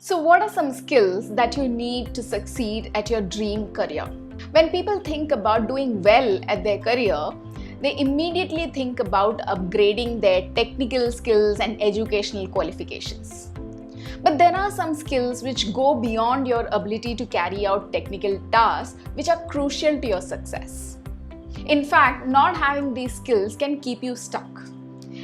So what are some skills that you need to succeed at your dream career? When people think about doing well at their career, they immediately think about upgrading their technical skills and educational qualifications. But there are some skills which go beyond your ability to carry out technical tasks, which are crucial to your success. In fact, not having these skills can keep you stuck.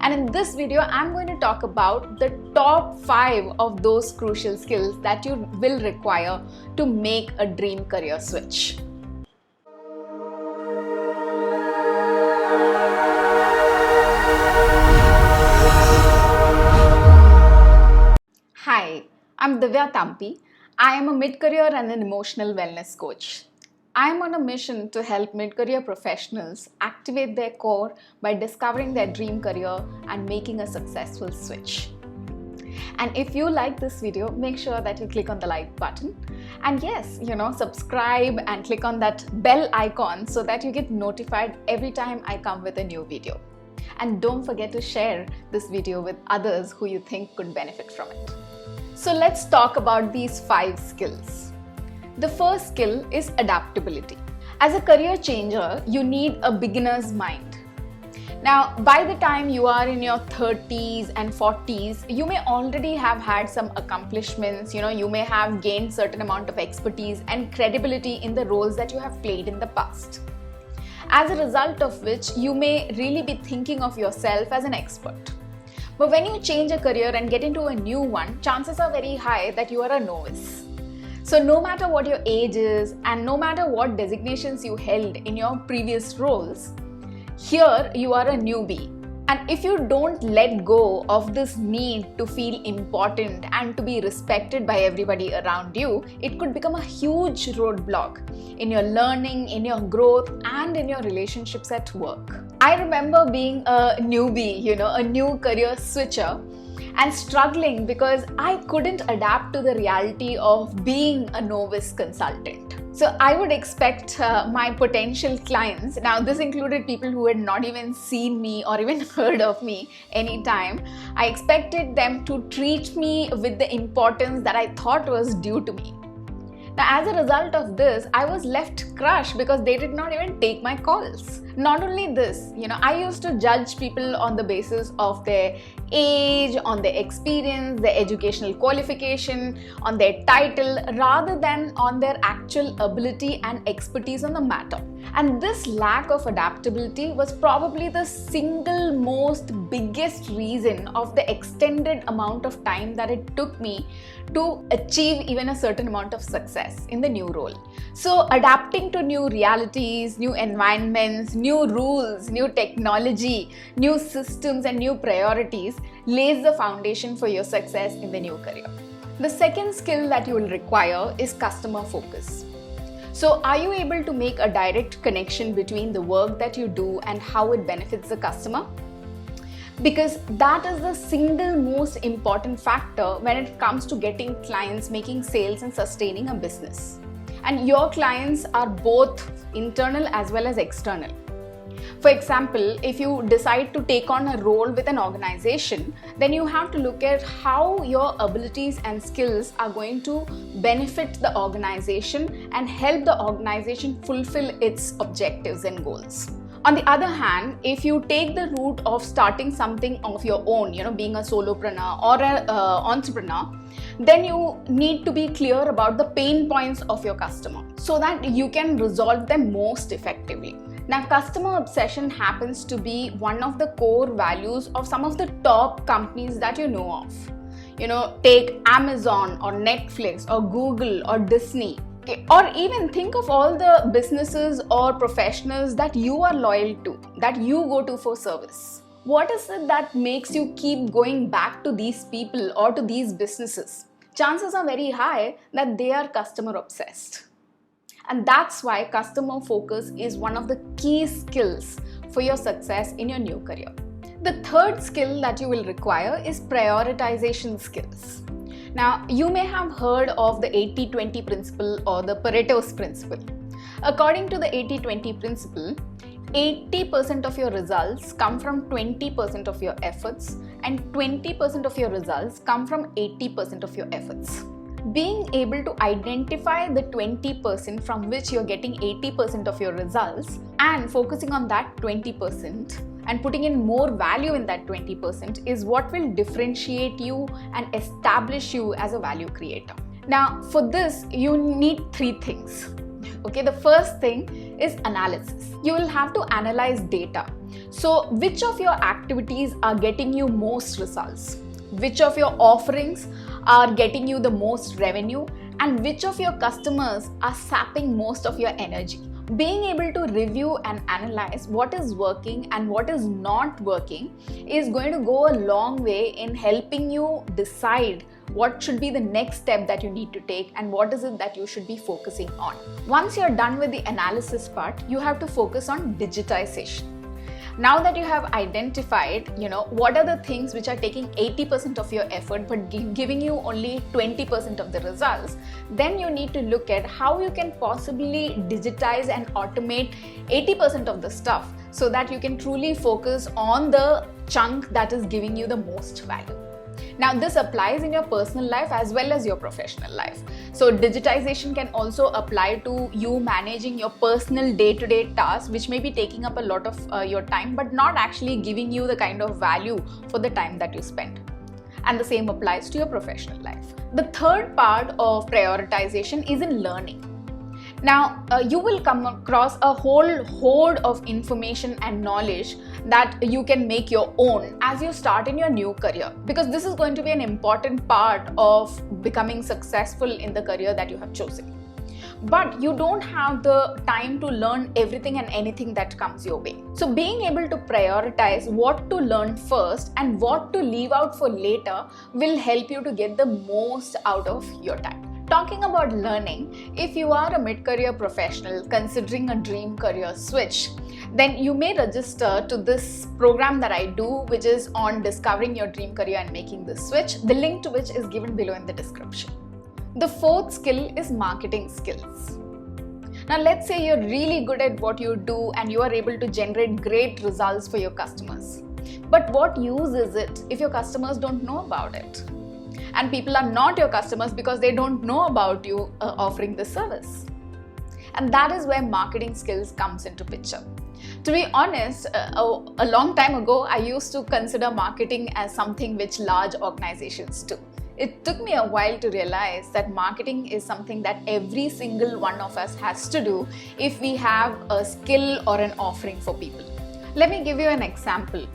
And in this video, I'm going to talk about the top 5 of those crucial skills that you will require to make a dream career switch. Hi, I'm Divya Tampi. I am a mid-career and an emotional wellness coach. I am on a mission to help mid-career professionals activate their core by discovering their dream career and making a successful switch. And if you like this video, make sure that you click on the like button. And yes, subscribe and click on that bell icon so that you get notified every time I come with a new video. And don't forget to share this video with others who you think could benefit from it. So let's talk about these 5 skills. The first skill is adaptability. As a career changer, you need a beginner's mind. Now, by the time you are in your 30s and 40s, you may already have had some accomplishments, you may have gained certain amount of expertise and credibility in the roles that you have played in the past. As a result of which, you may really be thinking of yourself as an expert. But when you change a career and get into a new one, chances are very high that you are a novice. So no matter what your age is and no matter what designations you held in your previous roles, here you are a newbie. And if you don't let go of this need to feel important and to be respected by everybody around you, it could become a huge roadblock in your learning, in your growth, and in your relationships at work. I remember being a newbie, a new career switcher, and struggling because I couldn't adapt to the reality of being a novice consultant. So I would expect my potential clients, now this included people who had not even seen me or even heard of me anytime, I expected them to treat me with the importance that I thought was due to me. Now, as a result of this, I was left crushed because they did not even take my calls. Not only this, I used to judge people on the basis of their age, on their experience, their educational qualification, on their title, rather than on their actual ability and expertise on the matter. And this lack of adaptability was probably the single most biggest reason of the extended amount of time that it took me to achieve even a certain amount of success in the new role. So adapting to new realities, new environments, new rules, new technology, new systems and new priorities lays the foundation for your success in the new career. The second skill that you will require is customer focus. So are you able to make a direct connection between the work that you do and how it benefits the customer? Because that is the single most important factor when it comes to getting clients, making sales and sustaining a business. And your clients are both internal as well as external. For example, if you decide to take on a role with an organization, then you have to look at how your abilities and skills are going to benefit the organization and help the organization fulfill its objectives and goals. On the other hand, if you take the route of starting something of your own, being a solopreneur or an entrepreneur, then you need to be clear about the pain points of your customer so that you can resolve them most effectively. Now, customer obsession happens to be one of the core values of some of the top companies that you know of. Take Amazon or Netflix or Google or Disney. Okay. Or even think of all the businesses or professionals that you are loyal to, that you go to for service. What is it that makes you keep going back to these people or to these businesses? Chances are very high that they are customer obsessed. And that's why customer focus is one of the key skills for your success in your new career. The third skill that you will require is prioritization skills. Now, you may have heard of the 80-20 principle or the Pareto's principle. According to the 80-20 principle, 80% of your results come from 20% of your efforts and 20% of your results come from 80% of your efforts. Being able to identify the 20% from which you're getting 80% of your results and focusing on that 20% and putting in more value in that 20% is what will differentiate you and establish you as a value creator. Now, for this, you need three things. Okay, the first thing is analysis. You will have to analyze data. So, which of your activities are getting you most results? Which of your offerings are getting you the most revenue? And which of your customers are sapping most of your energy? Being able to review and analyze what is working and what is not working is going to go a long way in helping you decide what should be the next step that you need to take and what is it that you should be focusing on. Once you're done with the analysis part, you have to focus on digitization. Now that you have identified, what are the things which are taking 80% of your effort but giving you only 20% of the results, then you need to look at how you can possibly digitize and automate 80% of the stuff so that you can truly focus on the chunk that is giving you the most value. Now, this applies in your personal life as well as your professional life. So, digitization can also apply to you managing your personal day-to-day tasks, which may be taking up a lot of your time, but not actually giving you the kind of value for the time that you spend. And the same applies to your professional life. The third part of prioritization is in learning. Now, you will come across a whole horde of information and knowledge that you can make your own as you start in your new career, because this is going to be an important part of becoming successful in the career that you have chosen. But you don't have the time to learn everything and anything that comes your way. So being able to prioritize what to learn first and what to leave out for later will help you to get the most out of your time. Talking about learning, if you are a mid-career professional considering a dream career switch, then you may register to this program that I do, which is on discovering your dream career and making the switch, the link to which is given below in the description. The fourth skill is marketing skills. Now, let's say you're really good at what you do and you are able to generate great results for your customers. But what use is it if your customers don't know about it? And people are not your customers because they don't know about you offering this service. And that is where marketing skills comes into picture. To be honest, a long time ago, I used to consider marketing as something which large organizations do. It took me a while to realize that marketing is something that every single one of us has to do if we have a skill or an offering for people. Let me give you an example.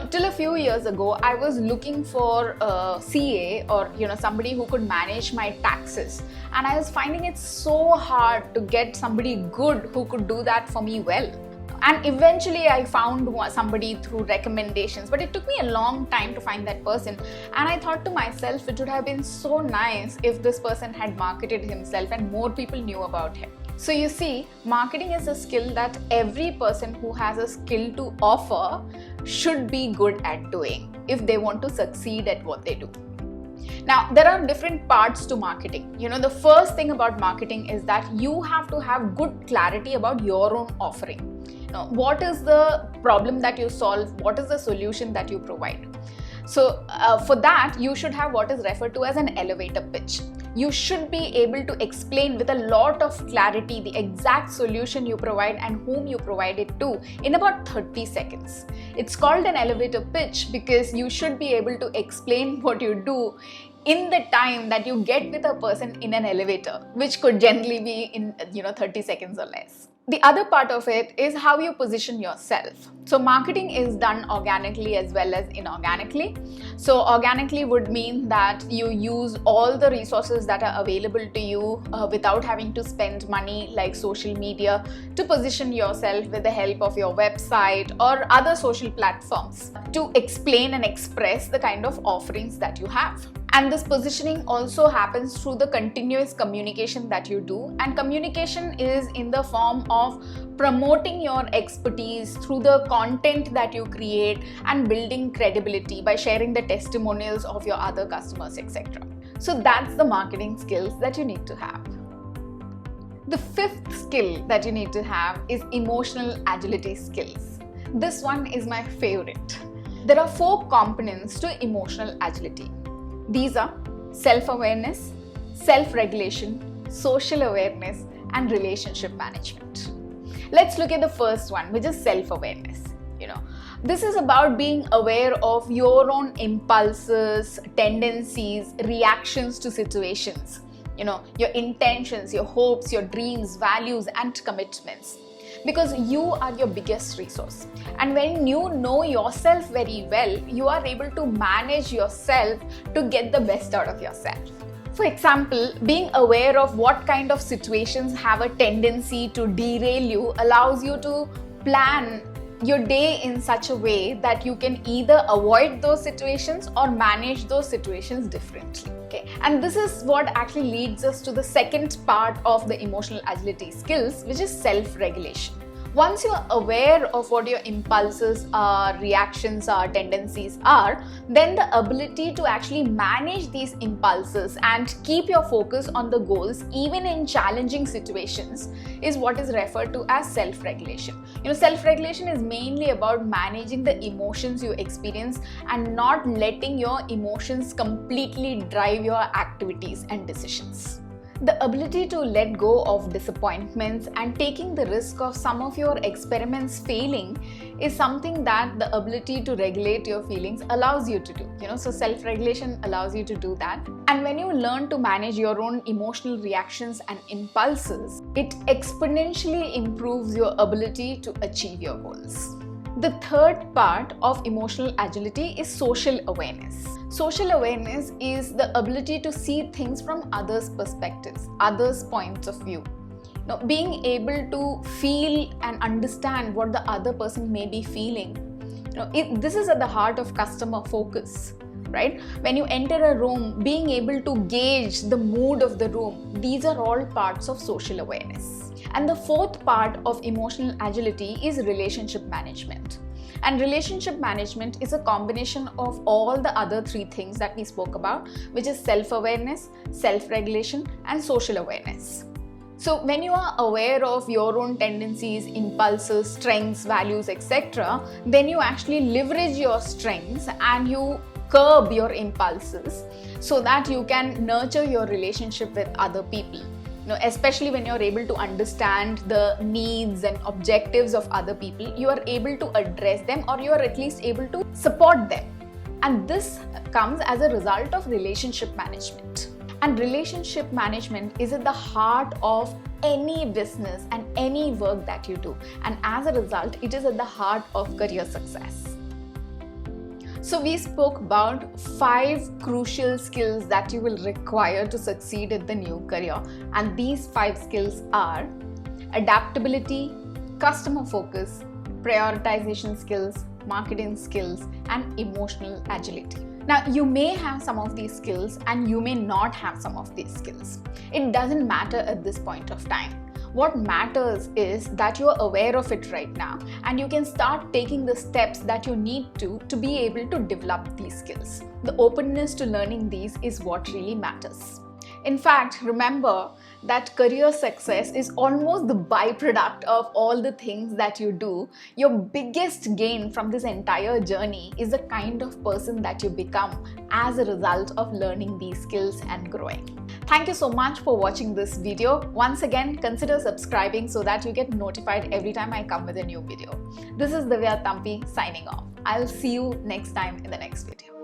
Till a few years ago, I was looking for a CA or somebody who could manage my taxes, and I was finding it so hard to get somebody good who could do that for me well. And eventually I found somebody through recommendations, but it took me a long time to find that person. And I thought to myself, it would have been so nice if this person had marketed himself and more people knew about him. So you see, marketing is a skill that every person who has a skill to offer should be good at doing if they want to succeed at what they do. Now, there are different parts to marketing. The first thing about marketing is that you have to have good clarity about your own offering. What is the problem that you solve? What is the solution that you provide? So for that, you should have what is referred to as an elevator pitch. You should be able to explain with a lot of clarity the exact solution you provide and whom you provide it to in about 30 seconds. It's called an elevator pitch because you should be able to explain what you do in the time that you get with a person in an elevator, which could generally be in 30 seconds or less. The other part of it is how you position yourself. So marketing is done organically as well as inorganically. So organically would mean that you use all the resources that are available to you without having to spend money like social media to position yourself with the help of your website or other social platforms to explain and express the kind of offerings that you have. And this positioning also happens through the continuous communication that you do. And communication is in the form of promoting your expertise through the content that you create and building credibility by sharing the testimonials of your other customers, etc. So that's the marketing skills that you need to have. The fifth skill that you need to have is emotional agility skills. This one is my favorite. There are 4 components to emotional agility. These are self-awareness, self-regulation, social awareness, and relationship management. Let's look at the first one, which is self-awareness. This is about being aware of your own impulses, tendencies, reactions to situations, your intentions, your hopes, your dreams, values, and commitments. Because you are your biggest resource. And when you know yourself very well, you are able to manage yourself to get the best out of yourself. For example, being aware of what kind of situations have a tendency to derail you allows you to plan your day in such a way that you can either avoid those situations or manage those situations differently. Okay? And this is what actually leads us to the second part of the emotional agility skills, which is self-regulation. Once you're aware of what your impulses are, reactions are, tendencies are, then the ability to actually manage these impulses and keep your focus on the goals even in challenging situations is what is referred to as self-regulation. Self-regulation is mainly about managing the emotions you experience and not letting your emotions completely drive your activities and decisions. The ability to let go of disappointments and taking the risk of some of your experiments failing is something that the ability to regulate your feelings allows you to do. So self-regulation allows you to do that. And when you learn to manage your own emotional reactions and impulses, it exponentially improves your ability to achieve your goals. The third part of emotional agility is social awareness. Social awareness is the ability to see things from others' perspectives, others' points of view. Being able to feel and understand what the other person may be feeling. This is at the heart of customer focus, right? When you enter a room, being able to gauge the mood of the room, these are all parts of social awareness. And the fourth part of emotional agility is relationship management. And relationship management is a combination of all the other three things that we spoke about, which is self-awareness, self-regulation, and social awareness. So when you are aware of your own tendencies, impulses, strengths, values, etc., then you actually leverage your strengths and you curb your impulses so that you can nurture your relationship with other people. Especially when you're able to understand the needs and objectives of other people, you are able to address them, or you are at least able to support them. And this comes as a result of relationship management. And relationship management is at the heart of any business and any work that you do. And as a result, it is at the heart of career success. So we spoke about 5 crucial skills that you will require to succeed in the new career. And these 5 skills are adaptability, customer focus, prioritization skills, marketing skills, and emotional agility. Now, you may have some of these skills and you may not have some of these skills. It doesn't matter at this point of time. What matters is that you're aware of it right now and you can start taking the steps that you need to be able to develop these skills. The openness to learning these is what really matters. In fact, remember that career success is almost the byproduct of all the things that you do. Your biggest gain from this entire journey is the kind of person that you become as a result of learning these skills and growing. Thank you so much for watching this video. Once again, consider subscribing so that you get notified every time I come with a new video. This is Divya Tampi signing off. I'll see you next time in the next video.